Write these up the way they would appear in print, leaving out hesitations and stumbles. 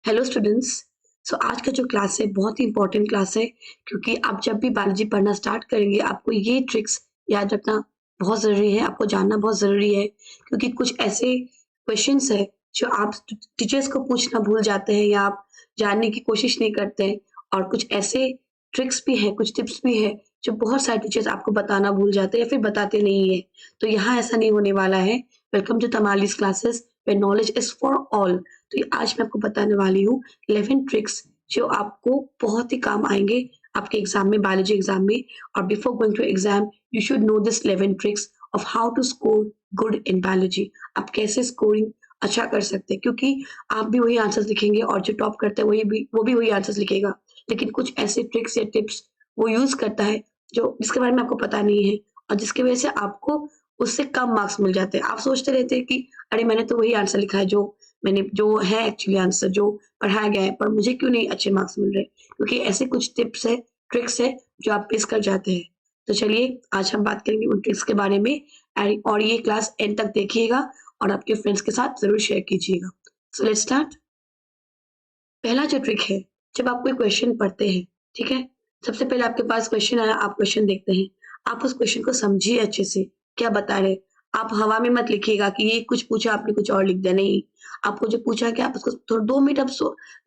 Hello students. आज का जो क्लास है बहुत ही इंपॉर्टेंट क्लास है, क्योंकि आप जब भी बायोलॉजी पढ़ना स्टार्ट करेंगे आपको ये ट्रिक्स याद रखना बहुत ज़रूरी है, आपको जानना बहुत ज़रूरी है। क्योंकि कुछ ऐसे क्वेश्चंस है जो आप टीचर्स को पूछना भूल जाते हैं या आप जानने की कोशिश नहीं करते हैं, और कुछ ऐसे ट्रिक्स भी है, कुछ टिप्स भी है जो बहुत सारे टीचर्स आपको बताना भूल जाते हैं या फिर बताते नहीं है। तो यहाँ ऐसा नहीं होने वाला है। Welcome to Tamali's classes where knowledge is for all. तो ये आज मैं आपको बताने वाली हूँ 11 ट्रिक्स जो आपको बहुत ही काम आएंगे आपके एग्जाम में, बायोलॉजी एग्जाम में। और before going to exam you should know this 11 tricks of how to score good in biology. आप कैसे स्कोरिंग अच्छा कर सकते हैं, क्योंकि आप भी वही आंसर्स लिखेंगे और जो टॉप करता है वो भी वही आंसर्स लिखेगा, लेकिन कुछ ऐसे ट्रिक्स या टिप्स वो यूज करता है जो जिसके बारे में आपको पता नहीं है, और जिसकी वजह से आपको उससे कम मार्क्स मिल जाते हैं। आप सोचते रहते हैं कि अरे मैंने तो वही आंसर लिखा है जो है एक्चुअली आंसर जो पढ़ाया गया है, पर मुझे क्यों नहीं अच्छे मार्क्स मिल रहे, क्योंकि ऐसे कुछ टिप्स है, ट्रिक्स है जो आप मिस कर जाते हैं। तो चलिए आज हम बात करेंगे उन ट्रिक्स के बारे में, और ये क्लास एंड तक देखिएगा और आपके फ्रेंड्स के साथ जरूर शेयर कीजिएगा। So let's start. पहला जो ट्रिक है, जब आप कोई क्वेश्चन पढ़ते हैं, ठीक है, सबसे पहले आपके पास क्वेश्चन आया, आप क्वेश्चन देखते हैं, आप उस क्वेश्चन को समझिए अच्छे से क्या बता रहे। आप हवा में मत लिखिएगा कि ये कुछ पूछा आपने कुछ और लिख दिया, नहीं। आपको जो पूछा कि आप उसको थोड़ा 2 मिनट,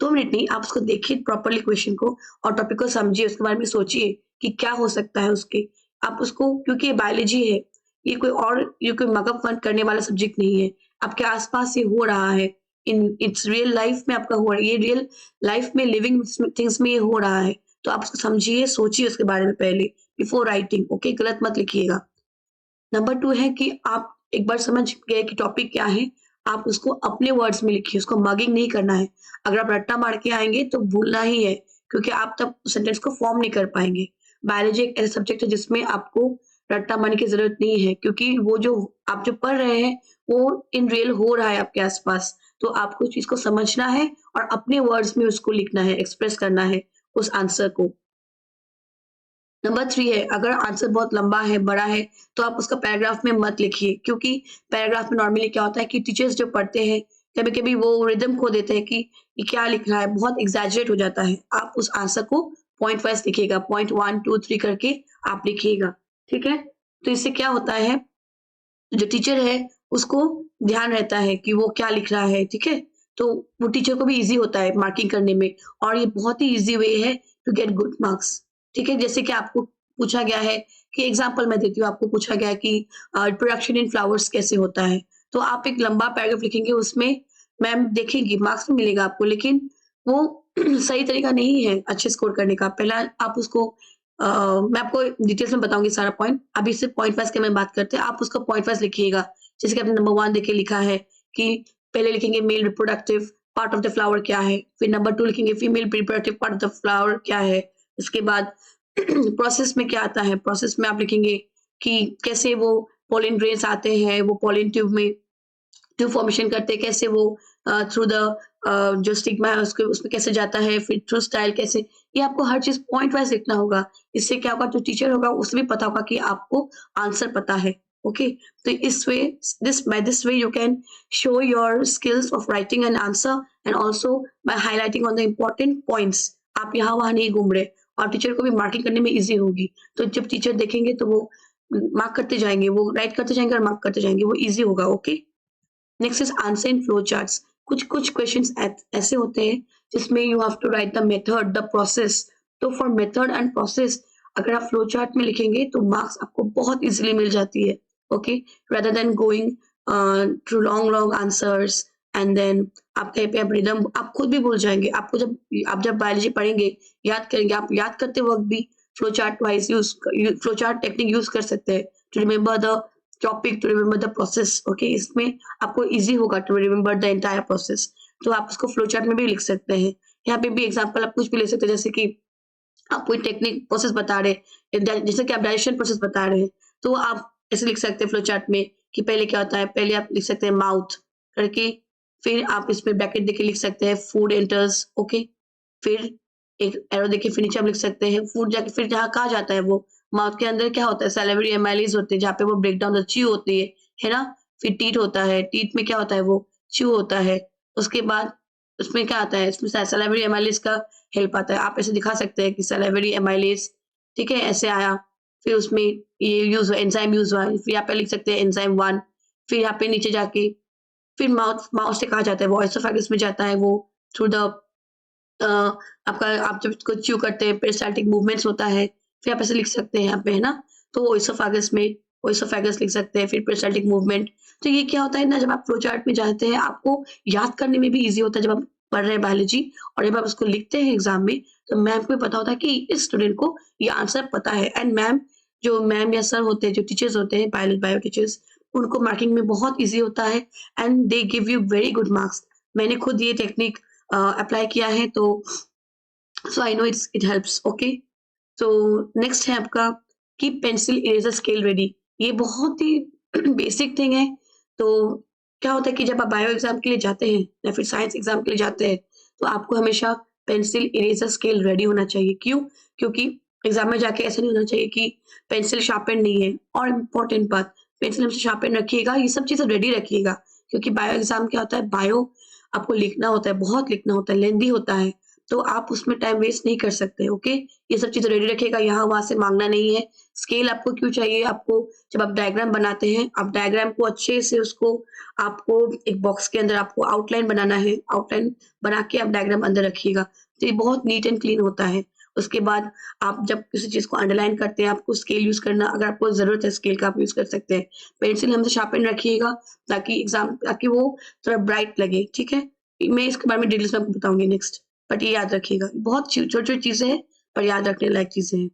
2 मिनट नहीं, आप उसको देखिए प्रॉपरली क्वेश्चन को और टॉपिक को समझिए, उसके बारे में सोचिए कि क्या हो सकता है उसके। आप उसको, क्योंकि ये बायोलॉजी है, ये कोई मगअप फन करने वाला सब्जेक्ट नहीं है। आपके आसपास ये हो रहा है, इन इट्स रियल लाइफ में आपका हो रहा है, ये रियल लाइफ में लिविंग थिंग्स में ये हो रहा है। तो आप उसको समझिए, सोचिए उसके बारे में पहले, बिफोर राइटिंग। ओके, गलत मत लिखिएगा। नंबर 2 है कि आप एक बार समझ गए कि टॉपिक क्या है, आप उसको अपने वर्ड्स में लिखिए, उसको मगिंग नहीं करना है। अगर आप रट्टा मार के आएंगे तो भूलना ही है, क्योंकि आप तब सेंटेंस को फॉर्म नहीं कर पाएंगे। बायोलॉजी एक ऐसा सब्जेक्ट है जिसमें आपको रट्टा मारने की जरूरत नहीं है, क्योंकि वो जो आप जो पढ़ रहे हैं वो इन रियल हो रहा है आपके आसपास। तो आपको उस चीज को समझना है और अपने वर्ड्स में उसको लिखना है, एक्सप्रेस करना है उस आंसर को। नंबर 3 है, अगर आंसर बहुत लंबा है, बड़ा है, तो आप उसका पैराग्राफ में मत लिखिए, क्योंकि पैराग्राफ में नॉर्मली क्या होता है कि टीचर्स जो पढ़ते हैं कभी-कभी वो रिदम खो देते हैं कि ये क्या लिख रहा है, बहुत एग्जैजरेट हो जाता है। आप उस आंसर को पॉइंट वाइज लिखिएगा, पॉइंट 1 2 3 करके आप लिखिएगा, ठीक है। तो इससे क्या होता है, जो टीचर है उसको ध्यान रहता है कि वो क्या लिख रहा है, ठीक है। तो वो टीचर को भी इजी होता है मार्किंग करने में, और ये बहुत ही इजी वे है टू गेट गुड मार्क्स, ठीक है। जैसे कि आपको पूछा गया है कि एग्जांपल मैं देती हूँ, आपको पूछा गया है कि प्रोडक्शन इन फ्लावर्स कैसे होता है, तो आप एक लंबा पैराग्राफ लिखेंगे, उसमें मैम देखेंगी, मार्क्स भी मिलेगा आपको, लेकिन वो सही तरीका नहीं है अच्छे स्कोर करने का। पहला आप उसको मैं आपको डिटेल्स में बताऊंगी सारा पॉइंट, अभी सिर्फ पॉइंट वाइज के मैं बात करते हैं। आप उसका पॉइंट वाइज लिखिएगा, जैसे कि आपने नंबर 1 देखे लिखा है कि पहले लिखेंगे male reproductive part of the flower क्या है, फिर नंबर 2 लिखेंगे female reproductive part of the flower क्या है। इसके बाद प्रोसेस में क्या आता है, प्रोसेस में आप लिखेंगे कि कैसे वो पोलिन ग्रेन्स आते हैं, वो पोलिन ट्यूब में ट्यूब फॉर्मेशन करते हैं, कैसे वो थ्रू द जो स्टिग्मा है उसके उसमें कैसे जाता है, फिर थ्रू स्टाइल कैसे, ये आपको हर चीज पॉइंट वाइज लिखना होगा। इससे क्या होगा, जो टीचर होगा उसे भी पता होगा कि आपको आंसर पता है। ओके, तो इस way this way you can show your skills of writing an answer, and also by highlighting on the important points। आप यहाँ वहां नहीं घूम रहे, और टीचर को भी मार्किंग करने में इजी होगी। तो जब टीचर देखेंगे तो वो मार्क करते जाएंगे, वो राइट करते जाएंगे और मार्क करते जाएंगे, वो इजी होगा। Okay, next is answer in flow charts. कुछ कुछ क्वेश्चंस ऐसे होते हैं जिसमें you have to write the method, the process. तो फॉर मेथड एंड प्रोसेस अगर आप फ्लो चार्ट में लिखेंगे तो मार्क्स आपको बहुत इजीली मिल जाती है। Okay, rather than going through long long answers and then आप कहीं पे आप रिदम आप खुद भी भूल जाएंगे। आपको जब बायोलॉजी पढ़ेंगे, याद करेंगे, आप याद करते वक्त भी flow chart wise flow chart technique use कर सकते हैं to remember the topic, to remember the process. Okay, इसमें आपको इजी होगा to remember the entire process. तो आप उसको फ्लो चार्ट में भी लिख सकते हैं। यहाँ पे भी एग्जांपल आप कुछ भी ले सकते हैं, जैसे कि आप कोई टेक्निक प्रोसेस बता रहे हैं, जैसे कि आप डाइजेशन प्रोसेस बता रहे हैं, तो आप ऐसे लिख सकते हैं फ्लो चार्ट में कि पहले क्या होता है, पहले आप लिख सकते हैं माउथ करके, फिर आप इसमें ब्रैकेट देके लिख सकते हैं फूड एंटर्स। ओके, फिर एक एरो देके फिर नीचे आप लिख सकते हैं फूड, जाके फिर जहाँ कहा जाता है वो माउथ के अंदर क्या होता है, सैलिवरी एमाइलीज होते हैं, जहाँ पे वो ब्रेक डाउन च्यू होती है ना। फिर टीथ होता है, टीथ में क्या होता है, वो च्यू होता है। उसके बाद उसमें क्या आता है, इसमें सैलिवरी एमाइलेज का हेल्प आता है। आप ऐसे दिखा सकते हैं कि सैलिवरी एमाइलेज, ठीक है, ऐसे आया, फिर उसमें ये यूज़ हुआ, एंजाइम यूज़ हुआ, फिर यहाँ पे लिख सकते हैं एंजाइम 1, फिर यहाँ पे नीचे जाके फिर माउथ माउथ से कहा जाता है, वो एसोफेगस में जाता है वो थ्रू द आपका आप जब इसको च्यू करते हैं पेरिस्टाल्टिक मूवमेंट्स होता है, फिर आप ऐसे लिख सकते हैं यहाँ पे, है ना? तो एसोफेगस में एसोफेगस लिख सकते हैं, फिर पेरिस्टाल्टिक मूवमेंट। तो ये क्या होता है ना, जब आप फ्लो चार्ट में जाते हैं, आपको याद करने में भी ईज़ी होता है जब आप पढ़ रहे हैं बायोलॉजी, और जब आप उसको लिखते हैं एग्ज़ाम में, तो मैम को भी पता होता है कि इस स्टूडेंट को ये आंसर पता है। एंड मैम या सर होते हैं, जो टीचर्स होते हैं, बायो टीचर्स, उनको मार्किंग में बहुत ईज़ी होता है and they give you very good marks. मैंने खुद ये टेक्निक अप्लाई किया है, तो so I know it helps. Okay, तो नेक्स्ट है आपका keep pencil eraser scale ready. ये बहुत ही बेसिक थिंग है। तो क्या होता है कि जब आप बायो एग्जाम के लिए जाते हैं या फिर साइंस एग्जाम के लिए जाते हैं, तो आपको हमेशा पेंसिल इरेजर स्केल रेडी होना चाहिए। क्यों? क्योंकि एग्जाम में जाके ऐसा नहीं होना चाहिए कि पेंसिल शार्पेन नहीं है। और इम्पोर्टेंट बात, पेंसिल हमेशा शार्पेन रखिएगा, ये सब चीज़ें रेडी रखिएगा, क्योंकि बायो एग्जाम क्या होता है, बायो आपको लिखना होता है, बहुत लिखना होता है, लेंदी होता है, तो आप उसमें टाइम वेस्ट नहीं कर सकते। ओके, ये सब चीज़ें रेडी रखिएगा, यहाँ-वहाँ से माँगना नहीं है। स्केल आपको क्यों चाहिए? आपको जब आप डायग्राम बनाते हैं, आप डायग्राम को अच्छे से उसको आपको एक बॉक्स के अंदर आपको आउटलाइन बनाना है, आउटलाइन बना के आप डायग्राम अंदर रखिएगा, तो ये बहुत नीट एंड क्लीन होता है। उसके बाद आप जब किसी चीज़ को अंडरलाइन करते हैं, आपको स्केल यूज़ करना, अगर आपको ज़रूरत है स्केल का, आप यूज़ कर सकते हैं। पेंसिल हमेशा शार्पन रखिएगा, ताकि वो थोड़ा ब्राइट लगे, ठीक है? मैं इसके बारे में डिटेल्स में आपको बताऊँगी नेक्स्ट, बट ये याद रखिएगा। बहुत छोटी-छोटी चीज़ें हैं, पर याद रखने लायक चीज़ें हैं।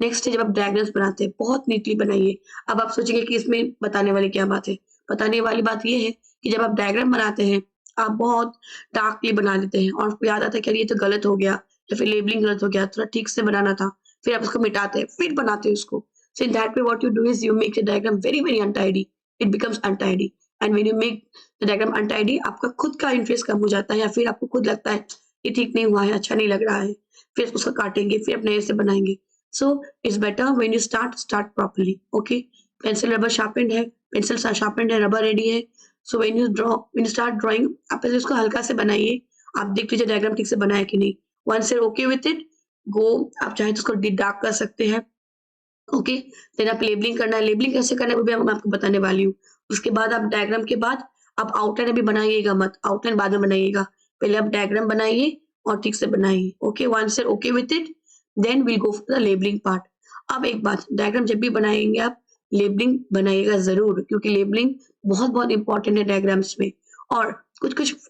नेक्स्ट है, जब आप डायग्राम्स बनाते हैं, बहुत नीटली बनाइए। अब आप सोचेंगे कि इसमें बताने वाली क्या बात है? बताने वाली बात ये है कि जब आप डायग्राम बनाते हैं, आप बहुत डार्कली बना देते हैं और आपको याद आता है कि अरे ये तो गलत हो गया या फिर लेबलिंग गलत हो गया, थोड़ा ठीक से बनाना था। फिर आप उसको मिटाते हैं, फिर बनाते हैं उसको। So in that way what you do is you make the diagram very, very untidy. It becomes untidy, and when you make the diagram untidy, आपका खुद का इंटरेस्ट कम हो जाता है, या फिर आपको खुद लगता है, ये ठीक नहीं हुआ है, अच्छा नहीं लग रहा है। फिर उसको काटेंगे, फिर आप नए से बनाएँगे। So it's better when you start properly. Okay, pencil rubber sharpened है, pencil sharpened है, rubber ready है। So when you start drawing, आप पहले उसको हल्का से बनाइए। आप देख लीजिए डायग्राम ठीक से बना है कि नहीं। Once you're okay with it, go, आप चाहे तो उसको डार्क कर सकते हैं। ओके, देन आप लेबलिंग करना है, लेबलिंग कैसे करना है वो भी मैं आपको बताने वाली हूँ। उसके बाद आप डायग्राम के बाद आप आउटलाइन अभी बनाइएगा मत, आउटलाइन बाद में बनाइएगा। पहले आप डायग्राम बनाइए और ठीक से बनाइए। Okay, once you are okay with it, then we'll go for the labelling part. अब एक बात, डायग्राम जब भी बनाएँगे आप, लेबलिंग बनाइएगा ज़रूर, क्योंकि लेबलिंग बहुत-बहुत इम्पोर्टेंट है डायग्राम्स में। और कुछ-कुछ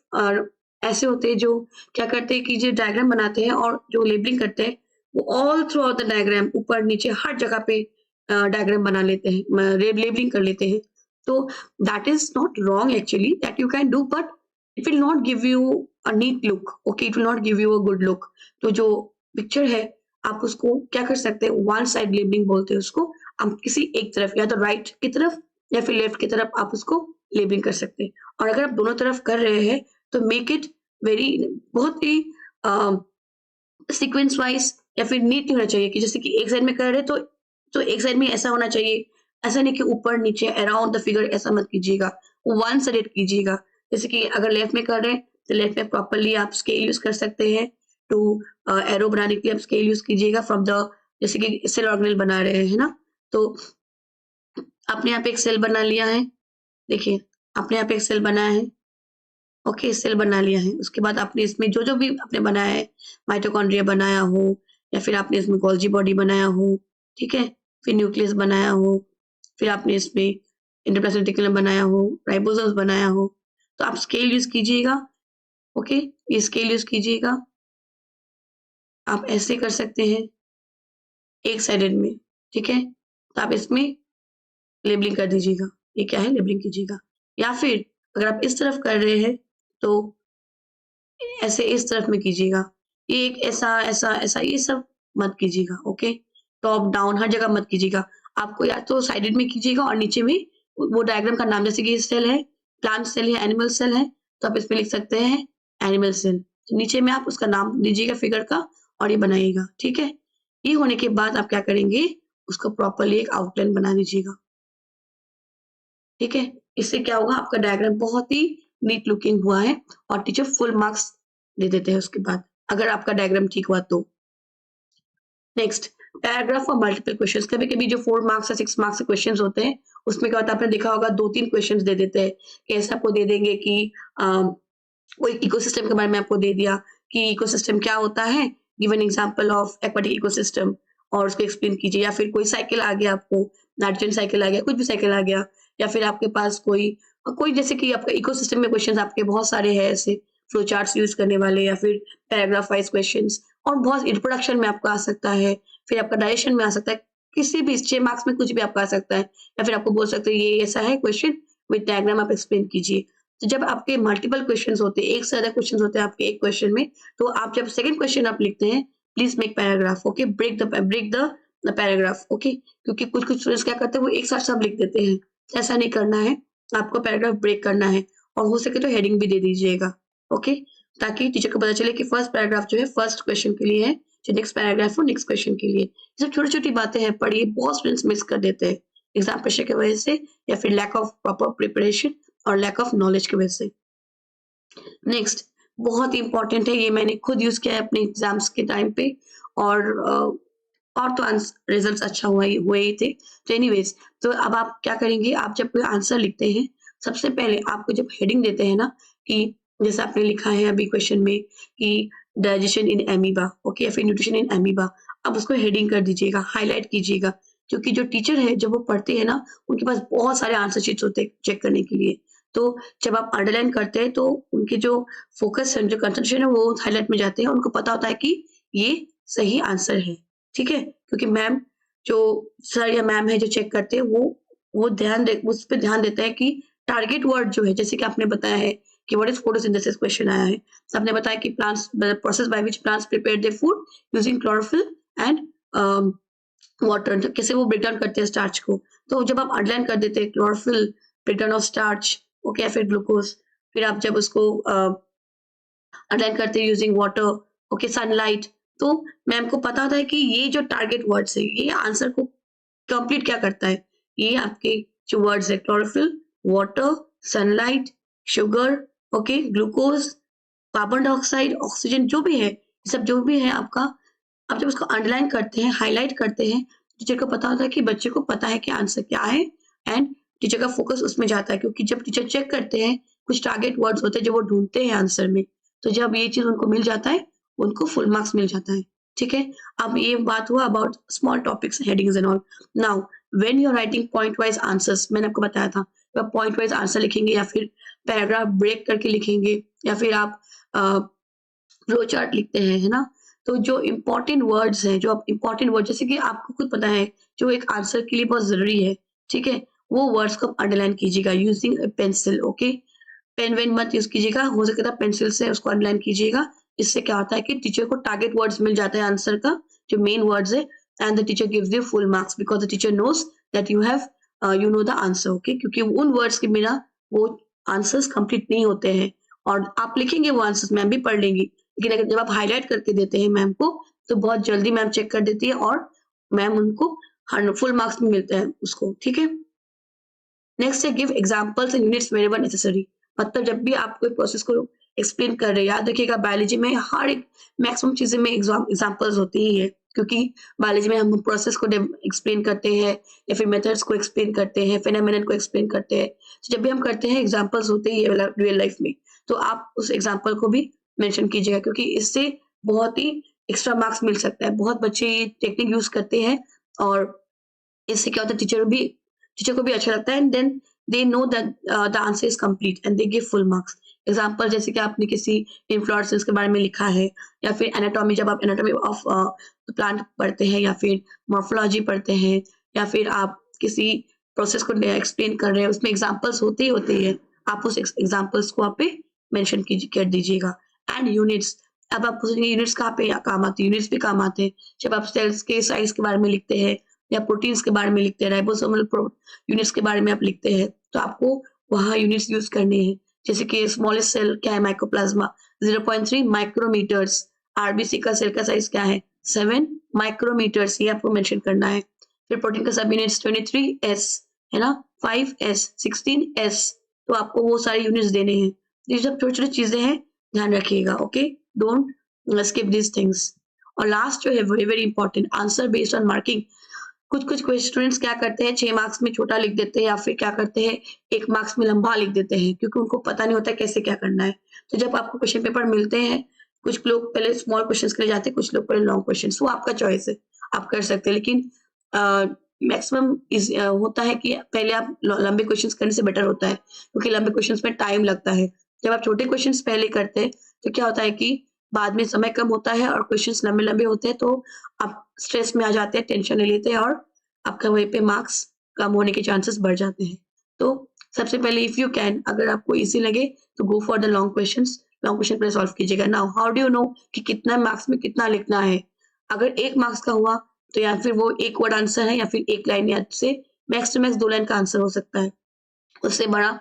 ऐसे होते हैं जो क्या करते हैं कि जो डायग्राम बनाते हैं और जो लेबलिंग करते हैं, वो all through out the diagram, ऊपर नीचे हर जगह पे डायग्राम बना लेते हैं, लेबलिंग कर लेते हैं। तो that is not wrong actually, that you can do, but it will not give you a neat look. Okay, it will not give you a good look. तो जो पिक्चर है, आप उसको क्या कर सकते हैं, वन साइड लेबलिंग बोलते हैं उसको। आप किसी एक तरफ, या तो राइट की तरफ या फिर लेफ्ट की तरफ, आप उसको लेबलिंग कर सकते हैं। और अगर आप दोनों तरफ कर रहे हैं, तो मेक इट वेरी, बहुत ही सीक्वेंस वाइज या फिर नीट होना चाहिए, कि जैसे कि एक साइड में कर रहे हैं, तो एक साइड में ऐसा होना चाहिए। ऐसा नहीं कि ऊपर नीचे अराउंड द फिगर, ऐसा मत कीजिएगा, वन साइडेड कीजिएगा। जैसे कि अगर लेफ्ट में कर रहे हैं, तो लेफ्ट में प्रॉपर्ली आप स्केल यूज़ कर सकते हैं। टू एरो बनाने के लिए आप स्केल यूज़ कीजिएगा फ्रॉम द, जैसे कि सेल ऑर्गेनेल बना रहे हैं, है ना? तो आपने यहाँ पे एक सेल बना लिया है, देखिए, आपने यहाँ पे एक सेल बनाया है। ओके, सेल बना लिया है। उसके बाद आपने इसमें जो-जो भी आपने बनाया है, माइटोकॉन्ड्रिया बनाया हो या फिर आपने इसमें गोल्गी बॉडी बनाया हो, ठीक है? फिर न्यूक्लियस बनाया हो, फिर आपने इसमें एंडोप्लाज़्मिक रेटिकुलम बनाया हो, राइबोसोम्स बनाया हो, तो आप स्केल यूज़ कीजिएगा। ओके, ये स्केल यूज़ कीजिएगा। आप ऐसे कर सकते हैं, एक साइडेड में, ठीक है? तो आप इसमें लेबलिंग कर दीजिएगा। ये क्या है, लेबलिंग कीजिएगा। या फिर अगर आप इस तरफ कर रहे हैं, तो ऐसे इस तरफ में कीजिएगा। ये एक ऐसा, ऐसा, ऐसा, ये सब मत कीजिएगा। ओके? टॉप डाउन हर जगह मत कीजिएगा। आपको या तो साइडेड में कीजिएगा और नीचे में वो डायग्राम का नाम, जैसे कि ये सेल है, प्लांट सेल है, एनिमल सेल है, तो आप इसमें लिख सकते हैं एनिमल सेल। तो नीचे में आप उसका नाम दीजिएगा फिगर का और ये बनाइएगा, ठीक है? ये होने के बाद आप क्या करेंगे, उसको प्रॉपर्ली एक आउटलाइन बना लीजिएगा। ठीक है? इससे क्या होगा, आपका डायग्राम बहुत ही नीट लुकिंग हुआ है और टीचर फुल मार्क्स दे देते हैं उसके बाद, अगर आपका डायग्राम ठीक हुआ तो। नेक्स्ट, पैराग्राफ और मल्टीपल क्वेश्चंस। कभी-कभी जो 4 मार्क्स या 6 मार्क्स के क्वेश्चंस होते हैं, उसमें क्या होता है आपने देखा होगा 2-3 क्वेश्चंस दे देते हैं। कैसे आपको दे देंगे कि अ, कोई इकोसिस्टम के बारे में आपको दे दिया कि इकोसिस्टम क्या होता है, give an example of aquatic ecosystem और उसको एक्सप्लेन कीजिए। या फिर कोई साइकिल आ गया आपको, नाइट्रोजन साइकिल आ गया, कुछ भी साइकिल आ गया, या फिर आपके पास कोई जैसे कि आपका इकोसिस्टम में क्वेश्चंस आपके बहुत सारे हैं ऐसे फ्लो चार्ट्स यूज़ करने वाले, या फिर पैराग्राफ वाइज़ क्वेश्चंस, और बहुत इंट्रोडक्शन में आपका आ सकता है, फिर आपका डायरेक्शन में आ सकता है, किसी भी 6 मार्क्स में कुछ भी आपका आ सकता है, या फिर आपको बोल सकते हैं ये ऐसा है क्वेश्चन विद डायग्राम आप एक्सप्लेन कीजिए। तो जब आपके मल्टीपल क्वेश्चंस होते हैं, एक से ज़्यादा क्वेश्चंस होते हैं आपके एक क्वेश्चन में, तो आप जब सेकंड क्वेश्चन आप लिखते हैं, please make paragraph, okay? Break the paragraph, okay? क्योंकि कुछ-कुछ स्टूडेंट्स क्या करते हैं, वो एक साथ सब लिख देते हैं। ऐसा नहीं करना है, आपको पैराग्राफ ब्रेक करना है, और हो सके तो हेडिंग भी दे दीजिएगा, ओके? ताकि टीचर को पता चले कि फर्स्ट पैराग्राफ जो है फर्स्ट क्वेश्चन के लिए है, जो नेक्स्ट पैराग्राफ वो नेक्स्ट क्वेश्चन के लिए। ये सब छोटी-छोटी बातें हैं, पढ़िए, बहुत स्टूडेंट्स मिस कर देते हैं, एग्ज़ाम प्रेशर की वजह से, या फिर लैक ऑफ प्रॉपर प्रिपरेशन और लैक ऑफ नॉलेज की वजह से। नेक्स्ट, बहुत ही इम्पोर्टेंट है, ये मैंने खुद यूज़ किया है अपने एग्ज़ाम्स के टाइम पे, और और तो रिजल्ट्स अच्छा हुए ही थे। तो एनीवेज़, तो अब आप क्या करेंगे, आप जब कोई आंसर लिखते हैं, सबसे पहले आपको जब हेडिंग देते हैं ना, कि जैसे आपने लिखा है अभी क्वेश्चन में कि डाइजेशन इन अमीबा, ओके, या फिर न्यूट्रिशन इन अमीबा, आप उसको हेडिंग कर दीजिएगा, हाइलाइट कीजिएगा, क्योंकि जो टीचर है जब वो पढ़ते हैं ना, उनके पास बहुत सारे आंसर शीट्स होते हैं चेक करने के लिए। तो जब आप अंडरलाइन करते हैं तो उनके जो फ़ोकस है, जो कंसंट्रेशन है, वो हाइलाइट में जाते हैं। उनको पता होता है कि ये सही आंसर है, ठीक है? क्योंकि मैम जो सर या मैम है जो चेक करते हैं, वो उस पे ध्यान देते हैं कि टारगेट वर्ड जो है, जैसे कि आपने बताया है कि व्हाट इज़ फोटोसिंथेसिस क्वेश्चन आया है। तो आपने बताया कि plants the process by which plants prepare their food using chlorophyll and water, तो कैसे वो ब्रेक डाउन करते हैं स्टार्च को। तो जब आप अंडरलाइन कर देते हैं chlorophyll, breakdown of starch, okay, या फिर ग्लूकोज, फिर आप जब उसको अंडरलाइन करते हैं यूजिंग वाटर, ओके, सनलाइट, तो मैम को पता होता है कि ये जो टारगेट वर्ड्स है, ये आंसर को कंप्लीट क्या करता है। ये आपके जो वर्ड्स है, chlorophyll, water, sunlight, sugar, okay, glucose, carbon dioxide, oxygen, जो भी है, ये सब जो भी है आपका, आप जब उसको अंडरलाइन करते हैं, हाइलाइट करते हैं, टीचर को पता होता है कि बच्चे को पता है कि आंसर क्या है, एंड टीचर का फोकस उसमें जाता है, क्योंकि जब टीचर चेक करते हैं, कुछ टारगेट वर्ड्स होते हैं जो वो ढूँढते हैं आंसर में, तो जब ये चीज़ उनको मिल जाता है, उनको फुल मार्क्स मिल जाता है, ठीक है? अब ये बात हुआ about small topics, headings and all. Now when you are writing point wise answers, मैंने आपको बताया था, तो आप पॉइंट वाइज़ आंसर लिखेंगे, या फिर पैराग्राफ ब्रेक करके लिखेंगे, या फिर आप अ फ्लो चार्ट लिखते हैं, है ना? तो जो इम्पोर्टेंट वर्ड्स हैं, जो आप इम्पोर्टेंट वर्ड, जैसे कि आपको खुद पता है, जो एक आंसर के लिए बहुत ज़रूरी है, ठीक है? वो वर्ड्स को आप अंडरलाइन कीजिएगा using a pencil, okay? Pen वेन मत यूज़ कीजिएगा, हो सके तो पेंसिल से उसको अंडरलाइन कीजिएगा। इससे क्या होता है कि टीचर को टारगेट वर्ड्स मिल जाता है आंसर का, जो मेन वर्ड्स है, and the teacher gives you full marks because the teacher knows that you know the answer, okay? क्योंकि उन वर्ड्स के बिना वो आंसर्स कंप्लीट नहीं होते हैं, और आप लिखेंगे वो आंसर्स, मैम भी पढ़ लेंगी। लेकिन अगर जब आप हाइलाइट करके देते हैं मैम को, तो बहुत जल्दी मैम चेक कर देती है, और मैम उनको फुल मार्क्स भी मिलते हैं उसको, ठीक है? नेक्स्ट है give examples and units wherever necessary. मतलब जब भी आप कोई प्रोसेस को एक्सप्लेन कर रहे हैं, याद रखिएगा बायोलॉजी में हर एक मैक्सिमम चीज़ें में एग्जांपल्स होती ही है, क्योंकि बायोलॉजी में हम प्रोसेस को एक्सप्लेन करते हैं, या फिर मेथड्स को एक्सप्लेन करते हैं, फेनोमेनन को एक्सप्लेन करते हैं। तो जब भी हम करते हैं, एग्जांपल्स होते ही है रियल लाइफ में, तो आप उस एग्जांपल को भी मेंशन कीजिएगा, क्योंकि इससे बहुत ही एक्स्ट्रा मार्क्स मिल सकता है। बहुत बच्चे ये टेक्निक यूज़ करते हैं, और इससे क्या होता है, टीचर को भी अच्छा लगता है, and then they know that the answer is complete and they give full marks. Example, जैसे कि आपने किसी इन्फ्लोरेसेंस के बारे में लिखा है, या फिर एनाटॉमी, जब आप एनाटॉमी ऑफ प्लांट पढ़ते हैं, या फिर मॉर्फोलॉजी पढ़ते हैं, या फिर आप किसी प्रोसेस को एक्सप्लेन कर रहे हैं, उसमें एग्जांपल्स होते ही होते हैं। आप उस एग्जांपल्स को वहाँ पे मेंशन कर दीजिएगा। एंड यूनिट्स, अब आप पूछेंगे यूनिट्स कहाँ पे काम आती है, यूनिट्स भी काम आते हैं जब आप सेल्स के साइज के बारे में लिखते हैं, या प्रोटीन्स के बारे में लिखते हैं, राइबोसोमल यूनिट्स के बारे में आप लिखते हैं, तो आपको वहाँ यूनिट्स यूज़ करने हैं। जैसे कि स्मॉलेस्ट सेल क्या है, माइक्रोप्लाज्मा, 0.3 माइक्रोमीटर्स। आरबीसी का सेल का साइज़ क्या है, 7 माइक्रोमीटर्स, ये आपको मेंशन करना है। फिर प्रोटीन का सब यूनिट्स 23 एस, है ना, 5 एस, 16 एस, तो आपको वो सारे यूनिट्स देने हैं। ये सब छोटी-छोटी चीज़ें हैं, ध्यान रखिएगा, okay? Don't skip these things. और लास्ट जो है very very important, answer based on marking. कुछ-कुछ स्टूडेंट्स क्या करते हैं 6 मार्क्स में छोटा लिख देते हैं या फिर क्या करते हैं 1 मार्क्स में लंबा लिख देते हैं क्योंकि उनको पता नहीं होता है कैसे क्या करना है। तो जब आपको क्वेश्चन पेपर मिलते हैं, कुछ लोग पहले स्मॉल क्वेश्चंस के लिए जाते हैं, कुछ लोग पहले लॉन्ग क्वेश्चंस, वो आपका चॉइस है, आप कर सकते हैं। लेकिन मैक्सिमम होता है कि पहले आप लंबे क्वेश्चंस करने से बेटर होता है क्योंकि लंबे क्वेश्चंस में टाइम लगता है। जब आप छोटे क्वेश्चंस पहले करते हैं, तो क्या होता है कि बाद में समय कम होता है और क्वेश्चंस लंबे-लंबे होते हैं, तो आप स्ट्रेस में आ जाते हैं, टेंशन ले लेते हैं और आपका वहीं पे मार्क्स कम होने के चांसेस बढ़ जाते हैं। तो सबसे पहले इफ यू कैन, अगर आपको ईज़ी लगे तो गो for the long questions, long question पहले सॉल्व कीजिएगा। Now how do you know कि कितना मार्क्स में कितना लिखना है? अगर 1 मार्क्स का हुआ तो या फिर वो 1 वर्ड आंसर है या फिर 1 लाइन या से मैक्स टू मैक्स 2 लाइन का आंसर हो सकता है। उससे बड़ा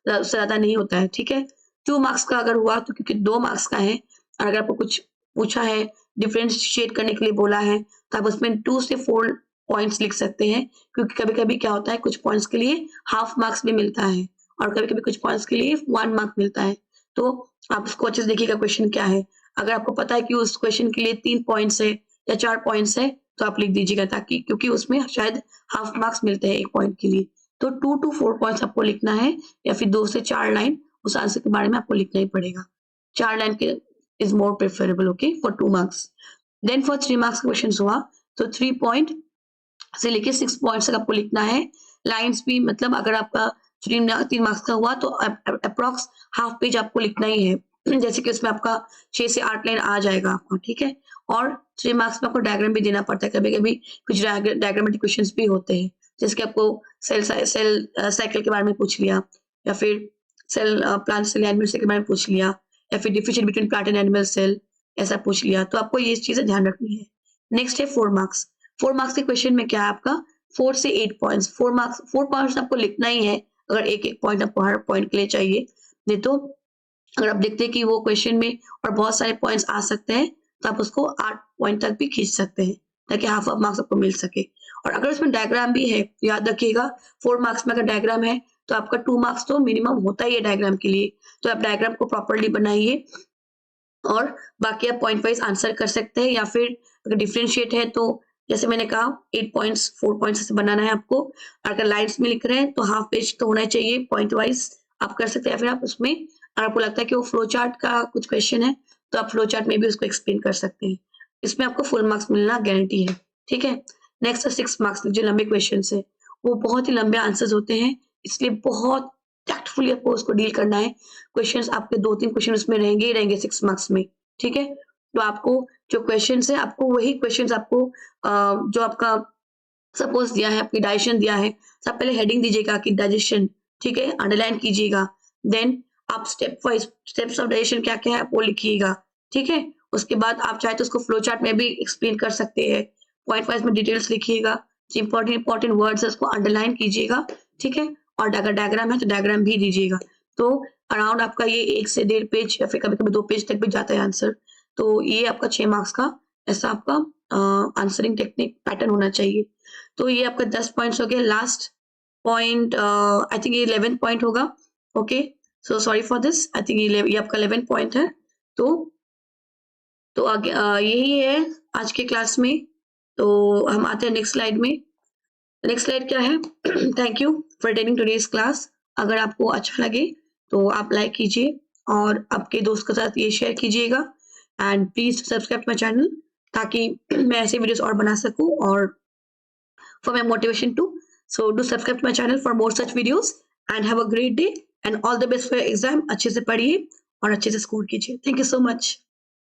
उससे ज़्यादा नहीं होता है, ठीक है? 2 मार्क्स का अगर हुआ तो क्योंकि 2 मार्क्स का है और अगर आपको कुछ पूछा है, डिफरेंशिएट करने के लिए बोला है, तो आप उसमें 2 से 4 पॉइंट्स लिख सकते हैं क्योंकि कभी-कभी क्या होता है कुछ पॉइंट्स के लिए हाफ मार्क्स भी मिलता है और कभी-कभी कुछ पॉइंट्स के लिए 1 मार्क मिलता है। तो आप उसको अच्छे से देखिएगा क्वेश्चन क्या है। अगर आपको पता है कि उस क्वेश्चन के लिए 3 पॉइंट्स है या 4 पॉइंट्स है, तो आप लिख दीजिएगा ताकि क्योंकि उसमें शायद हाफ मार्क्स मिलते हैं 1 पॉइंट के लिए। तो 2 टू 4 पॉइंट्स आपको लिखना है या फिर 2 से 4 लाइन उस आंसर के बारे में आपको लिखना ही पड़ेगा। 4 लाइन के is more preferable okay for 2 marks. Then for 3 marks का क्वेश्चन हुआ तो 3 पॉइंट से लेके 6 पॉइंट्स तक आपको लिखना है। लाइन्स भी मतलब अगर आपका 3 मार्क्स का हुआ तो एप्रॉक्स हाफ पेज आपको लिखना ही है। जैसे कि उसमें आपका 6 से 8 लाइन आ जाएगा आपका, ठीक है? और 3 मार्क्स में आपको डायग्राम भी देना पड़ता है। कभी-कभी कुछ डायग्रामेटिक क्वेश्चंस भी होते हैं। जैसे कि आपको सेल साइकिल के बारे में पूछ लिया या फिर प्लांट सेल एनिमल सेल के बारे में पूछ लिया या फिर differentiate between plant and animal cell ऐसा पूछ लिया। तो आपको ये चीज़ें ध्यान रखनी है। नेक्स्ट है 4 मार्क्स। 4 मार्क्स के क्वेश्चन में क्या है आपका 4 से 8 पॉइंट्स, 4 पॉइंट्स आपको लिखना ही है, अगर एक-एक पॉइंट आपको हर पॉइंट के लिए चाहिए। नहीं तो अगर आप देखते हैं कि वो क्वेश्चन में और बहुत सारे पॉइंट्स आ सकते हैं, तो आप उसको 8 पॉइंट तक भी खींच सकते हैं, ताकि हाफ ऑफ मार्क्स आपको मिल सके। और अगर उसमें डायग्राम भी है, तो याद रखिएगा 4 मार्क्स में अगर डायग्राम है, तो आपका 2 मार्क्स तो मिनिमम होता ही है डायग्राम के लिए। तो आप डायग्राम को प्रॉपर्ली बनाइए और बाकी आप पॉइंट वाइज़ आंसर कर सकते हैं या फिर अगर डिफरेंशिएट है तो जैसे मैंने कहा 8 पॉइंट्स 4 पॉइंट्स ऐसे बनाना है आपको। अगर लाइन्स में लिख रहे हैं तो हाफ पेज तो होना ही चाहिए पॉइंट वाइज़ आप कर सकते हैं या फिर आप उसमें अगर आपको लगता है कि वो फ्लो चार्ट का कुछ क्वेश्चन है, तो आप फ्लो चार्ट में भी उसको एक्सप्लेन कर सकते हैं। इसमें आपको फुल मार्क्स मिलना गारंटी है, ठीक है? नेक्स्ट है 6 मार्क्स जो लंबे क्वेश्चन्स हैं, वो बहुत ही लंबे आंसर्स होते हैं, इसलिए बहुत टैक्टफुली आपको उसको डील करना है। क्वेश्चंस आपके 2-3 क्वेश्चन उसमें रहेंगे ही रहेंगे 6 मार्क्स में, ठीक है? तो आपको जो क्वेश्चंस है आपको वही क्वेश्चंस आपको जो आपका सपोज़ दिया है, आपकी डाइजेशन दिया है, सब पहले हेडिंग दीजिएगा कि डाइजेशन, ठीक है? अंडरलाइन कीजिएगा। देन आप step wise steps of digestion क्या-क्या है आप वो लिखिएगा, ठीक है? उसके बाद आप चाहे तो उसको फ्लो चार्ट में भी एक्सप्लेन कर सकते हैं। पॉइंट वाइज़ में डिटेल्स लिखिएगा, जो इम्पोर्टेंट वर्ड्स है उसको अंडरलाइन कीजिएगा, ठीक है? और अगर डायग्राम है तो डायग्राम भी दीजिएगा। तो अराउंड आपका ये 1 से डेढ़ पेज या फिर कभी-कभी 2 पेज तक भी जाता है आंसर। तो ये आपका 6 मार्क्स का ऐसा आपका आंसरिंग टेक्निक पैटर्न होना चाहिए। तो ये आपका 10 पॉइंट्स हो गए। लास्ट पॉइंट आई थिंक ये 11th पॉइंट होगा। Okay, so sorry for this. I think ये आपका 11th पॉइंट है। तो आगे यही है आज के क्लास में। तो हम आते हैं नेक्स्ट स्लाइड में। नेक्स्ट स्लाइड क्या है? Thank you for attending today's class. अगर आपको अच्छा लगे तो आप लाइक कीजिए और आपके दोस्त के साथ ये शेयर कीजिएगा and please subscribe my channel ताकि मैं ऐसे वीडियोज़ और बना सकूँ और for my motivation too. So do subscribe to my channel for more such videos and have a great day and all the best for your exam. अच्छे से पढ़िए और अच्छे से स्कोर कीजिए. Thank you so much.